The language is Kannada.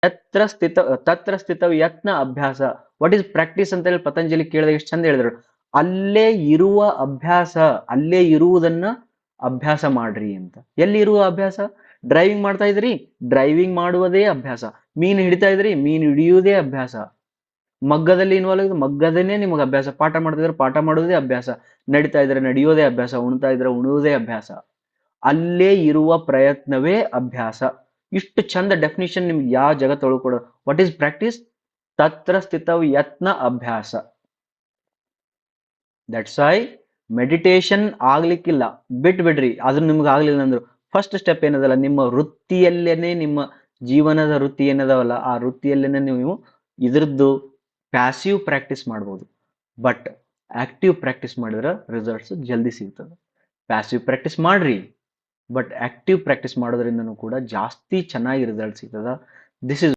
ಯತ್ರ ಸ್ಥಿತ ತತ್ರ ಸ್ಥಿತ ಯತ್ನ ಅಭ್ಯಾಸ. ವಾಟ್ ಈಸ್ ಪ್ರಾಕ್ಟೀಸ್ ಅಂತ ಹೇಳಿ ಪತಂಜಲಿ ಕೇಳಿದಾಗ ಎಷ್ಟು ಚಂದ ಹೇಳಿದ್ರು. ಅಲ್ಲೇ ಇರುವ ಅಭ್ಯಾಸ, ಅಲ್ಲೇ ಇರುವುದನ್ನ ಅಭ್ಯಾಸ ಮಾಡ್ರಿ ಅಂತ. ಎಲ್ಲಿ ಇರುವ ಅಭ್ಯಾಸ? ಡ್ರೈವಿಂಗ್ ಮಾಡ್ತಾ ಇದ್ರಿ, ಡ್ರೈವಿಂಗ್ ಮಾಡುವುದೇ ಅಭ್ಯಾಸ. ಮೀನು ಹಿಡಿತಾ ಇದ್ರಿ, ಮೀನು ಹಿಡಿಯುವುದೇ ಅಭ್ಯಾಸ. ಮಗ್ಗದಲ್ಲಿ ಇನ್ವಾಲ್ವ್ ಇದ್ದು ಮಗ್ಗದನ್ನೇ ನಿಮಗೆ ಅಭ್ಯಾಸ. ಪಾಠ ಮಾಡ್ತಿದ್ರೆ ಪಾಠ ಮಾಡುವುದೇ ಅಭ್ಯಾಸ. ನಡೀತಾ ಇದ್ರೆ ನಡೆಯೋದೇ ಅಭ್ಯಾಸ. ಉಣ್ತಾ ಇದ್ರೆ ಉಣುವುದೇ ಅಭ್ಯಾಸ. ಅಲ್ಲೇ ಇರುವ ಪ್ರಯತ್ನವೇ ಅಭ್ಯಾಸ. ಇಷ್ಟು ಚಂದ ಡೆಫಿನಿಷನ್ ನಿಮ್ಗೆ ಯಾವ ಜಗತ್ತೊಳಗೆ ಕೊಡೋ. What is practice? ತತ್ರ ಸ್ಥಿತವ್ ಯತ್ನ ಅಭ್ಯಾಸ. ದಟ್ಸ್ ವೈ ಮೆಡಿಟೇಷನ್ ಆಗ್ಲಿಕ್ಕಿಲ್ಲ, ಬಿಟ್ಬಿಡ್ರಿ. ಅದು ನಿಮ್ಗೆ ಆಗ್ಲಿಲ್ಲ ಅಂದ್ರು ಫಸ್ಟ್ ಸ್ಟೆಪ್ ಏನದಲ್ಲ, ನಿಮ್ಮ ವೃತ್ತಿಯಲ್ಲೇನೆ, ನಿಮ್ಮ ಜೀವನದ ವೃತ್ತಿ ಏನದವಲ್ಲ, ಆ ವೃತ್ತಿಯಲ್ಲೇನೆ ನೀವು ಇದ್ರದ್ದು ಪ್ಯಾಸಿವ್ ಪ್ರಾಕ್ಟೀಸ್ ಮಾಡ್ಬೋದು. ಬಟ್ ಆಕ್ಟಿವ್ ಪ್ರಾಕ್ಟೀಸ್ ಮಾಡಿದ್ರೆ ರಿಸಲ್ಟ್ಸ್ ಜಲ್ದಿ ಸಿಗ್ತದೆ. ಪ್ಯಾಸಿವ್ ಪ್ರಾಕ್ಟೀಸ್ ಮಾಡ್ರಿ, ಬಟ್ ಆಕ್ಟಿವ್ ಪ್ರಾಕ್ಟೀಸ್ ಮಾಡೋದ್ರಿಂದನೂ ಕೂಡ ಜಾಸ್ತಿ ಚೆನ್ನಾಗಿ ರಿಸಲ್ಟ್ ಸಿಗ್ತದ. This is